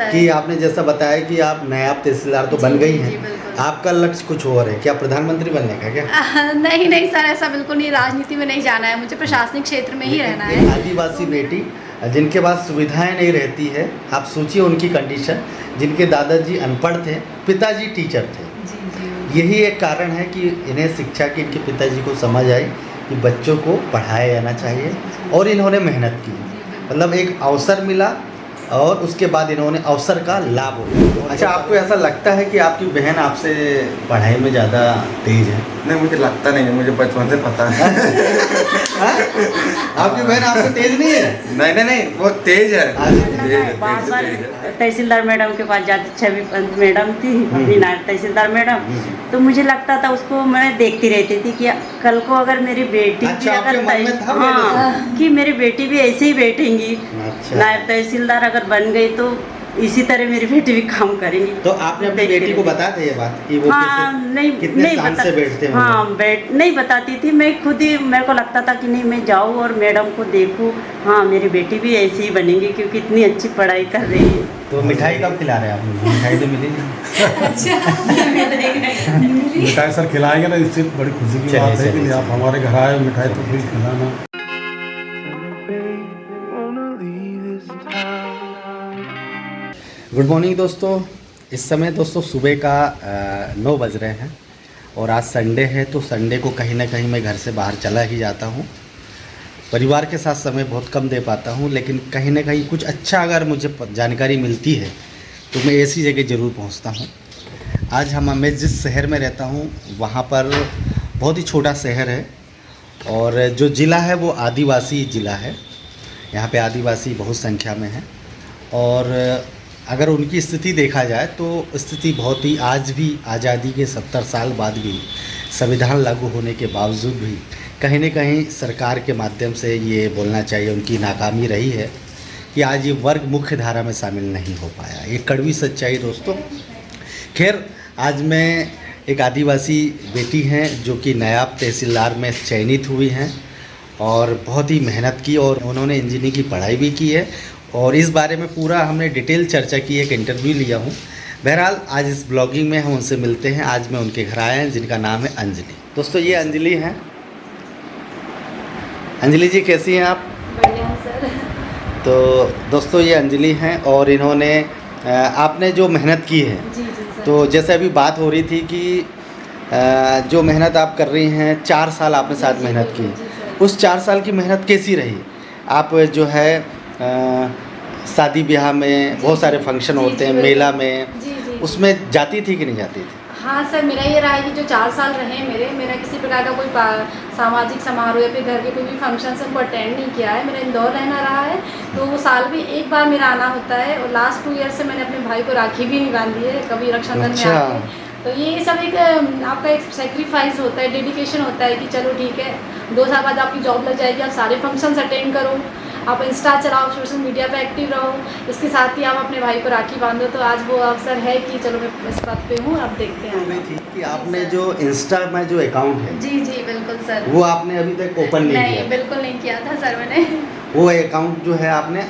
कि आपने जैसा बताया कि आप नायब तहसीलदार तो बन गई हैं, आपका लक्ष्य कुछ और है क्या, प्रधानमंत्री बनने का क्या? नहीं नहीं सर, ऐसा बिल्कुल नहीं, राजनीति में नहीं जाना है मुझे, प्रशासनिक क्षेत्र में ही रहना है। आदिवासी बेटी जिनके पास सुविधाएं नहीं रहती है, आप सोचिए उनकी कंडीशन, जिनके दादाजी अनपढ़ थे, पिताजी टीचर थे। यही एक कारण है कि इन्हें शिक्षा की इनके पिताजी को समझ आई कि बच्चों को पढ़ाया जाना चाहिए, और इन्होंने मेहनत की, मतलब एक अवसर मिला और उसके बाद इन्होंने अवसर का लाभ उठाया। अच्छा, आपको ऐसा लगता है कि आपकी बहन आपसे पढ़ाई में ज़्यादा तेज है? नहीं, मुझे लगता नहीं है, मुझे बचपन से पता है। आपकी बहन आपसे तेज नहीं है? नहीं, वो तेज है। बार बार तहसीलदार मैडम के पास जाती, छवि पंत मैडम थी अपनी नायब तहसीलदार मैडम, तो मुझे लगता था उसको, मैं देखती रहती थी कि कल को अगर मेरी बेटी अच्छा, भी अगर कि मेरी बेटी भी ऐसे ही बैठेंगी, अच्छा। नायब तहसीलदार अगर बन गई तो इसी तरह मेरी बेटी भी काम करेंगी। तो आपने अपनी बेटी को बता दी ये बात कि वो कितने शान से बैठते हैं? नहीं बताती थी, मैं खुद ही, मेरे को लगता था कि नहीं, मैं जाऊँ और मैडम को देखूँ, हाँ मेरी बेटी भी ऐसी ही बनेगी क्योंकि इतनी अच्छी पढ़ाई कर रही है। तो मिठाई कब खिला रहे हैं आप? मिठाई तो मिली नहीं। मिठाई सर खिलाएंगे ना, इससे बड़ी खुशी की बात है कि आप हमारे घर आए, मिठाई तो प्लीज खिलाना। गुड मॉर्निंग दोस्तों, इस समय दोस्तों सुबह का 9 बज रहे हैं और आज संडे है, तो संडे को कहीं ना कहीं मैं घर से बाहर चला ही जाता हूँ। परिवार के साथ समय बहुत कम दे पाता हूँ, लेकिन कहीं ना कहीं कुछ अच्छा अगर मुझे जानकारी मिलती है तो मैं ऐसी जगह ज़रूर पहुँचता हूँ। आज मैं जिस शहर में रहता हूँ वहाँ पर बहुत ही छोटा शहर है, और जो ज़िला है वो आदिवासी ज़िला है। यहाँ पे आदिवासी बहुत संख्या में है, और अगर उनकी स्थिति देखा जाए तो स्थिति बहुत ही, आज भी आज़ादी के 70 साल बाद भी, संविधान लागू होने के बावजूद भी कहीं न कहीं सरकार के माध्यम से ये बोलना चाहिए उनकी नाकामी रही है कि आज ये वर्ग मुख्य धारा में शामिल नहीं हो पाया। ये कड़वी सच्चाई दोस्तों। खैर, आज मैं एक आदिवासी बेटी हैं जो कि नायब तहसीलदार में चयनित हुई हैं, और बहुत ही मेहनत की, और उन्होंने इंजीनियरिंग की पढ़ाई भी की है, और इस बारे में पूरा हमने डिटेल चर्चा की, एक इंटरव्यू लिया हूँ। बहरहाल आज इस ब्लॉगिंग में हम उनसे मिलते हैं। आज मैं उनके घर आया हैं, जिनका नाम है अंजलि। दोस्तों ये अंजलि हैं। अंजलि जी कैसी हैं आप? बढ़िया सर। तो दोस्तों ये अंजलि हैं, और इन्होंने आपने जो मेहनत की है, जी सर। तो जैसे अभी बात हो रही थी कि जो मेहनत आप कर रही हैं, 4 साल आपने साथ मेहनत की, उस 4 साल की मेहनत कैसी रही? आप जो है शादी ब्याह में बहुत सारे फंक्शन होते हैं, मेला में, उसमें जाती थी कि नहीं जाती थी? हाँ सर, मेरा ये रहा है कि जो 4 साल रहे मेरा किसी प्रकार का कोई सामाजिक समारोह या फिर घर के कोई भी फंक्शन को अटेंड नहीं किया है। मेरा इंदौर रहना रहा है, तो वो साल में एक बार मेरा आना होता है, और लास्ट 2 ईयर से मैंने अपने भाई को राखी भी नहीं बांधी है कभी रक्षाबंधन में आके। तो ये सब एक आपका एक सेक्रीफाइस होता है, डेडिकेशन होता है कि चलो ठीक है, 2 साल बाद आपकी जॉब लग जाएगी, आप सारे फंक्शंस अटेंड करो, आप इंस्टा चलाओ, सोशल मीडिया पे एक्टिव रहो, इसके साथ ही आप अपने भाई को राखी बांधो। तो आज वो अवसर है कि चलो मैं इस बात पे हूँ, अब देखते हैं। कि आपने जो इंस्टा में जो अकाउंट है, जी बिल्कुल सर, वो आपने अभी तक ओपन नहीं किया? बिल्कुल नहीं किया था सर मैंने। वो अकाउंट जो है आपने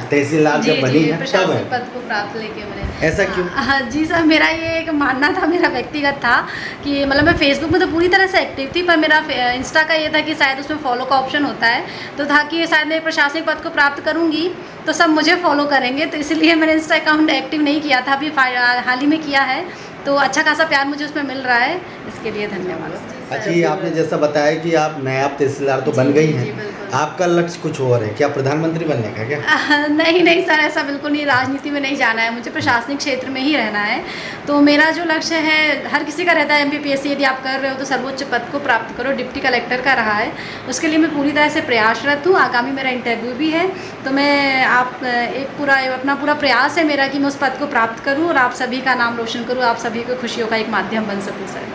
तहसीलदार जब बनी है तब है? पद को प्राप्त लेके मैंने। ऐसा क्यों? हाँ जी सर, मेरा ये एक मानना था, मेरा व्यक्तिगत था कि मतलब मैं फेसबुक में तो पूरी तरह से एक्टिव थी, पर मेरा इंस्टा का ये था कि शायद उसमें फॉलो का ऑप्शन होता है, तो था कि शायद मैं प्रशासनिक पद को प्राप्त करूँगी तो सब मुझे फॉलो करेंगे, तो इसलिए मैंने इंस्टा अकाउंट एक्टिव नहीं किया था। अभी हाल ही में किया है, तो अच्छा खासा प्यार मुझे उसमें मिल रहा है, इसके लिए धन्यवाद। अच्छा, ये आपने जैसा बताया कि आप नायब तहसीलदार तो बन गई हैं, आपका लक्ष्य कुछ और है क्या, प्रधानमंत्री बनने का क्या? नहीं सर, ऐसा बिल्कुल नहीं, राजनीति में नहीं जाना है मुझे, प्रशासनिक क्षेत्र में ही रहना है। तो मेरा जो लक्ष्य है, हर किसी का रहता है, MPPSC यदि आप कर रहे हो तो सर्वोच्च पद को प्राप्त करो, डिप्टी कलेक्टर का रहा है, उसके लिए मैं पूरी तरह से प्रयासरत हूँ। आगामी मेरा इंटरव्यू भी है, तो मैं अपना पूरा प्रयास है मेरा कि मैं उस पद को प्राप्त करूँ और आप सभी का नाम रोशन करूँ, आप सभी को खुशियों का एक माध्यम बन सकूँ सर।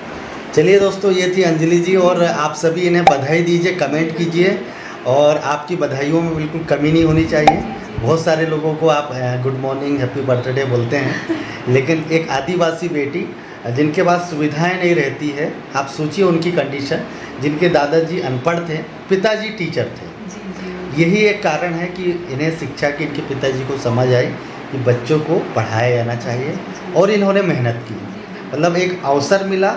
चलिए दोस्तों, ये थी अंजलि जी, और आप सभी इन्हें बधाई दीजिए, कमेंट कीजिए, और आपकी बधाइयों में बिल्कुल कमी नहीं होनी चाहिए। बहुत सारे लोगों को आप गुड मॉर्निंग, हैप्पी बर्थडे बोलते हैं, लेकिन एक आदिवासी बेटी जिनके पास सुविधाएं नहीं रहती है, आप सोचिए उनकी कंडीशन, जिनके दादाजी अनपढ़ थे, पिताजी टीचर थे। यही एक कारण है कि इन्हें शिक्षा की इनके पिताजी को समझ आई कि बच्चों को पढ़ाया जाना चाहिए और इन्होंने मेहनत की, मतलब एक अवसर मिला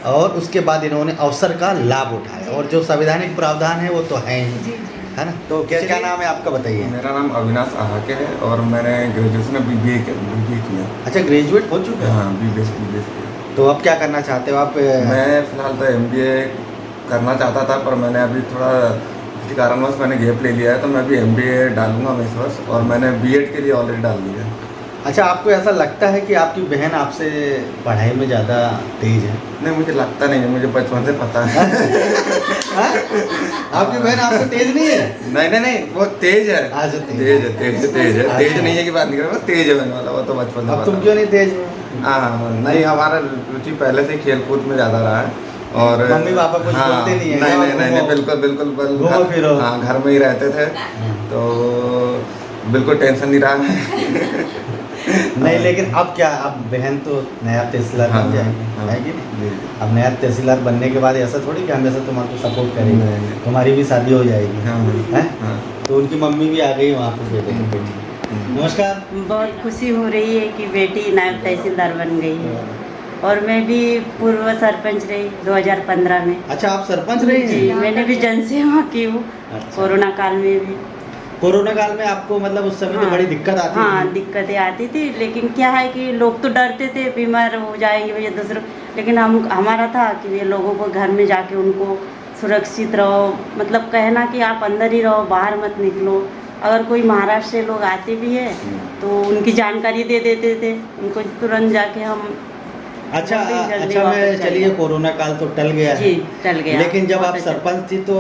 और उसके बाद इन्होंने अवसर का लाभ उठाया और जो संवैधानिक प्रावधान है वो तो है ही, है ना। तो क्या नाम है आपका, बताइए। मेरा नाम अविनाश आहाके है और मैंने ग्रेजुएशन में बीबीए किया। अच्छा, ग्रेजुएट हो चुके हैं। हाँ, बीबीए किया। तो अब क्या करना चाहते हो आप? मैं फिलहाल तो एमबीए करना चाहता था, पर मैंने अभी थोड़ा किसी कारणवश मैंने गैप ले लिया है, तो मैं अभी एमबीए डालूंगा मैं इस वर्ष, और मैंने बीएड के लिए ऑलरेडी डाल दिया है। अच्छा, आपको ऐसा लगता है कि आपकी बहन आपसे पढ़ाई में ज़्यादा तेज है? नहीं, मुझे लगता नहीं है, मुझे बचपन से पता है। आपकी बहन आपसे तेज नहीं है? नहीं, वो तेज है। अच्छा, तेज है। तेज नहीं है कि बात नहीं कर रहा, वो तेज है बहन वाला, वो तो बचपन से। अब तुम क्यों नहीं तेज? हाँ, नहीं, हमारा रुचि पहले से खेल कूद में ज़्यादा रहा है और मम्मी पापा कुछ बोलते नहीं है? नहीं, बिल्कुल हाँ, घर में ही रहते थे, तो बिल्कुल टेंशन नहीं रहा है। नहीं, लेकिन अब क्या, अब बहन तो नायब तहसीलदार बन जाएगी, है कि नहीं? अब नायब तहसीलदार बनने के बाद ऐसा थोड़ी कि हमेशा तुम्हारे सपोर्ट करेंगे, तुम्हारी भी शादी हो जाएगी, है? तो उनकी मम्मी भी आ गई वहाँ पर बेटे की बेटी। नमस्कार। बहुत खुशी हो रही है कि बेटी नायब तहसीलदार बन गई है और मैं भी पूर्व सरपंच रही 2015 में। अच्छा, आप सरपंच रही जी, हैं? मैंने भी जनसेवा की हूँ। अच्छा। कोरोना काल में भी। कोरोना काल में आपको मतलब उस समय तो बड़ी दिक्कत आती हाँ, थी? दिक्कतें आती थी, लेकिन क्या है कि लोग तो डरते थे बीमार हो जाएंगे भैया दूसरों, लेकिन हमारा था कि ये लोगों को घर में जाके उनको सुरक्षित रहो, मतलब कहना कि आप अंदर ही रहो, बाहर मत निकलो। अगर कोई महाराष्ट्र से लोग आते भी है तो उनकी जानकारी दे देते थे, उनको तुरंत जाके हम। अच्छा, जल्दी मैं वापस चलिए, चले। कोरोना काल तो टल गया है। जी, टल गया। लेकिन जब आप बहुत अच्छा। सरपंच थी तो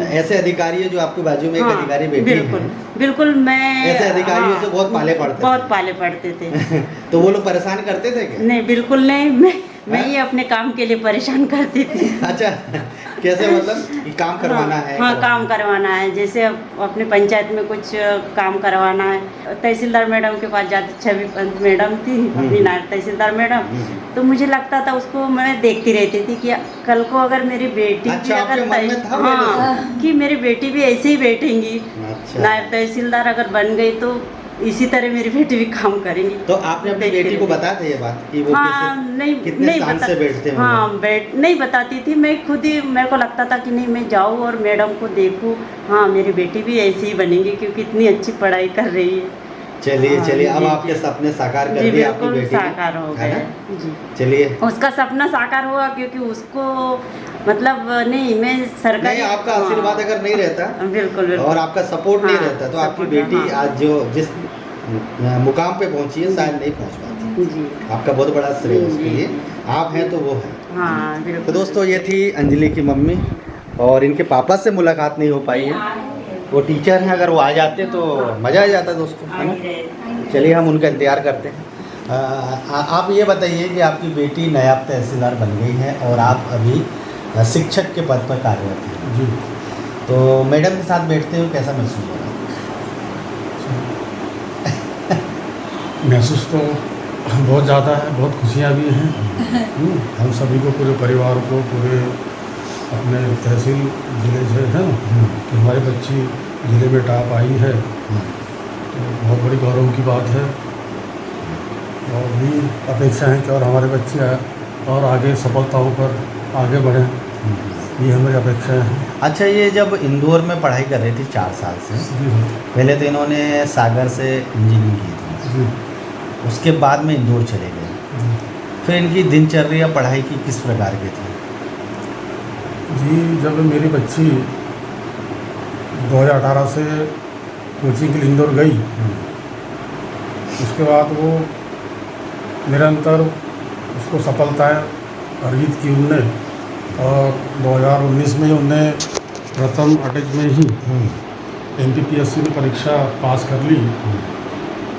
ऐसे अधिकारी है जो आपके बाजू में एक अधिकारी बैठी बिल्कुल बिल्कुल, मैं ऐसे अधिकारियों से बहुत पाले पड़ते थे। बहुत पाले पड़ते थे। तो वो लोग परेशान करते थे क्या? नहीं, बिल्कुल नहीं, मैं ही अपने काम के लिए परेशान करती थी। अच्छा, कैसे, मतलब कि काम करवाना है? हाँ, काम करवाना है, जैसे अपने पंचायत में कुछ काम करवाना है। तहसीलदार मैडम के पास जाती, छवि पंत मैडम थी अपनी नायब तहसीलदार मैडम, तो मुझे लगता था उसको, मैं देखती रहती थी कि कल को अगर मेरी बेटी अच्छा, भी आपके अगर मन में था हाँ, कि मेरी बेटी भी ऐसे ही बैठेंगी, अच्छा। नायब तहसीलदार अगर बन गई तो इसी तरह मेरी बेटी भी काम करेंगी। तो आपने अपनी बेटी को बताया था ये बात कि वो कितने शान से बैठते हैं? हाँ, नहीं बताती थी, मैं खुद ही, मेरे को लगता था कि नहीं, मैं जाऊँ और मैडम को देखूँ, हाँ मेरी बेटी भी ऐसी ही बनेगी क्योंकि इतनी अच्छी पढ़ाई कर रही है। चलिए हाँ, चलिए, अब जी, आपके सपने साकार कर जी, दिए आपकी बिल्कुल बेटी साकार हो है गए ना? जी। चलिए, उसका सपना साकार हुआ क्योंकि उसको, मतलब नहीं, मैं सरकारी, नहीं, आपका आशीर्वाद अगर नहीं रहता बिल्कुल बिल्कुल और आपका सपोर्ट नहीं हाँ, रहता तो आपकी सपोर्ट, बेटी हाँ। आज जो जिस मुकाम पे पहुंची है शायद नहीं पहुंच पाती। जी आपका बहुत बड़ा श्रेय है उसके जी, लिए, आप हैं तो वो है। हाँ, तो बिल्कुल। दोस्तों, ये थी अंजलि की मम्मी और इनके पापा से मुलाकात नहीं हो पाई है। वो टीचर हैं, अगर वो आ जाते तो मज़ा आ जाता दोस्तों, है ना। चलिए, हम उनका इंतज़ार करते हैं। आप ये बताइए कि आपकी बेटी नायब तहसीलदार बन गई है और आप अभी शिक्षक के पद पर कार्यरत हैं जी। तो मैडम के साथ बैठते हुए कैसा महसूस हो रहा है? महसूस तो बहुत ज़्यादा है, बहुत खुशियाँ भी हैं। हम सभी को, पूरे परिवार को, पूरे अपने तहसील ज़िले से, है ना, कि हमारी बच्ची ज़िले में टॉप आई है, तो बहुत बड़ी गौरव की बात है। और भी अपेक्षा है कि और हमारे बच्चे और आगे सफलताओं पर आगे बढ़ें, ये हमारी अपेक्षा है। अच्छा, ये जब इंदौर में पढ़ाई कर रही थी 4 साल से, जी सर। पहले तो इन्होंने सागर से इंजीनियरिंग की थी, जी उसके बाद में इंदौर चले गए। जी फिर इनकी दिनचर्या पढ़ाई की किस प्रकार की थी? जी, जब मेरी बच्ची 2018 से कोचिंग के लिए इंदौर गई, उसके बाद वो निरंतर उसको सफलताएं अर्जित की उनने, और 2019 में उनने प्रथम अटैच में ही MPPSC में परीक्षा पास कर ली।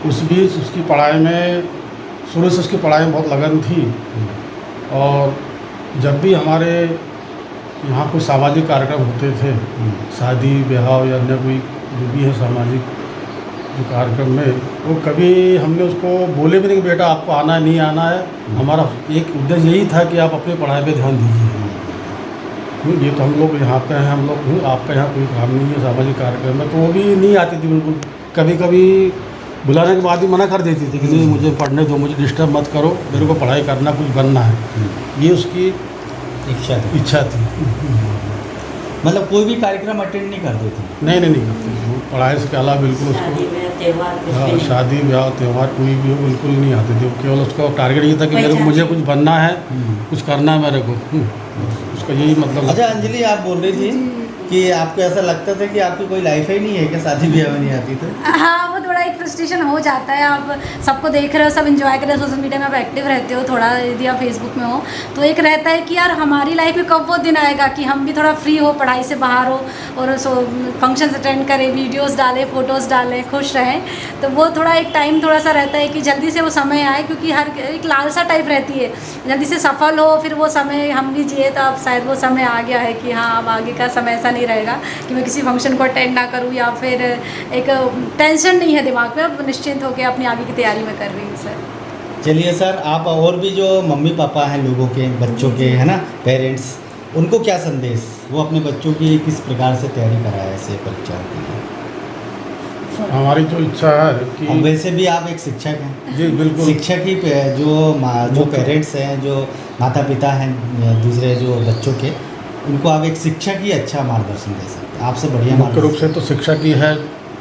उस बीच उसकी पढ़ाई में, शुरू से उसकी पढ़ाई में बहुत लगन थी, और जब भी हमारे यहाँ कोई सामाजिक कार्यक्रम होते थे, शादी ब्याह या अन्य कोई जो भी है सामाजिक जो कार्यक्रम में, वो कभी हमने उसको बोले भी नहीं कि बेटा आपको आना है, नहीं आना है। हमारा एक उद्देश्य यही था कि आप अपनी पढ़ाई पे ध्यान दीजिए। ये तो हम लोग यहाँ पे हैं, हम लोग आपका यहाँ कोई काम नहीं है सामाजिक कार्यक्रम में, तो वो भी नहीं आती थी बिल्कुल। कभी कभी बुलाने के बाद ही मना कर देती थी कि नहीं मुझे पढ़ने दो, मुझे डिस्टर्ब मत करो, मेरे को पढ़ाई करना, कुछ बनना है। ये उसकी इच्छा थी। मतलब कोई भी कार्यक्रम अटेंड नहीं करते थे? नहीं करती वो पढ़ाई से अलावा बिल्कुल उसको हाँ, शादी ब्याह त्यौहार कोई भी हो बिल्कुल नहीं आते थे। केवल उसका टारगेट ये था कि मेरे को मुझे कुछ बनना है, कुछ करना है मेरे को। उसका यही मतलब। अच्छा अंजलि, आप बोल रही थी कि आपको ऐसा लगता था कि आपकी कोई लाइफ ही नहीं है कि शादी ब्याह में नहीं आती तो? हाँ, वो थोड़ा एक फ्रस्ट्रेशन हो जाता है। आप सबको देख रहे हो, सब एंजॉय कर रहे हो, सोशल मीडिया में आप एक्टिव रहते हो थोड़ा, यदि आप फेसबुक में हो तो एक रहता है कि यार हमारी लाइफ में कब वो दिन आएगा कि हम भी थोड़ा फ्री हो, पढ़ाई से बाहर हो और फंक्शंस अटेंड करें, वीडियोस डालें, फ़ोटोज़ डालें, खुश रहें। तो वो थोड़ा एक टाइम थोड़ा सा रहता है कि जल्दी से वो समय आए, क्योंकि हर एक लालसा टाइप रहती है, जल्दी से सफल हो, फिर वो समय हम भी जिए। तो अब शायद वो समय आ गया है कि हाँ, अब आगे का समय ऐसा नहीं रहेगा कि मैं किसी फंक्शन को अटेंड ना करूं या फिर एक टेंशन नहीं है दिमाग में, अब निश्चिंत होकर अपनी आगे की तैयारी में कर रही हूँ सर। चलिए सर, आप और भी जो मम्मी पापा हैं लोगों के, बच्चों के, है ना, पेरेंट्स, उनको क्या संदेश, वो अपने बच्चों की किस प्रकार से तैयारी कराए ऐसे परीक्षाओं के लिए? सर हमारी तो इच्छा है कि अब वैसे भी आप एक शिक्षक हैं। जी बिल्कुल। शिक्षक ही जो पेरेंट्स हैं, जो माता पिता हैं दूसरे जो बच्चों के, उनको आप एक शिक्षक ही अच्छा मार्गदर्शन दे सकते हैं। आपसे बढ़िया मुख्य रूप से तो शिक्षक ही है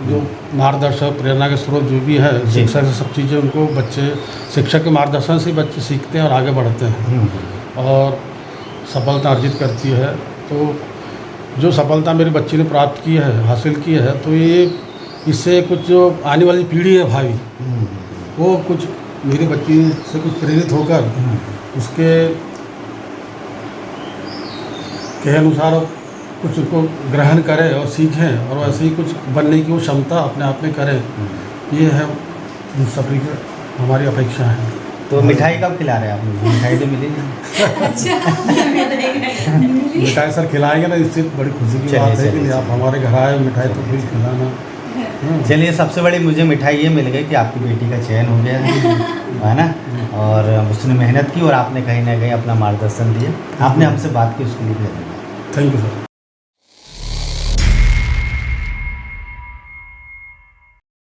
जो मार्गदर्शक, प्रेरणा के स्रोत जो भी है। शिक्षक से सब चीज़ें उनको बच्चे, शिक्षक के मार्गदर्शन से बच्चे सीखते हैं और आगे बढ़ते हैं और सफलता अर्जित करती है। तो जो सफलता मेरे बच्चे ने प्राप्त की है, हासिल की है, तो ये इससे कुछ जो आने वाली पीढ़ी है भावी, वो कुछ मेरे बच्चे से कुछ प्रेरित होकर उसके के अनुसार कुछ उसको ग्रहण करें और सीखें और वैसे ही कुछ बनने की वो क्षमता अपने आप में करें। ये है उन सभी की हमारी अपेक्षा है। तो मिठाई कब खिला रहे हैं आप मुझे? मिठाई तो मिली नहीं। मिठाई सर खिलाएंगे ना, इससे बड़ी खुशी की बात है कि आप हमारे घर आए, मिठाई तो फिर खिलाना। चलिए, सबसे बड़ी मुझे मिठाई ये मिल गई कि आपकी बेटी का चयन हो गया है ना, और उसने मेहनत की और आपने कहीं ना कहीं अपना मार्गदर्शन दिया। आपने हमसे बात की, उसके लिए धन्यवाद। Thank you sir.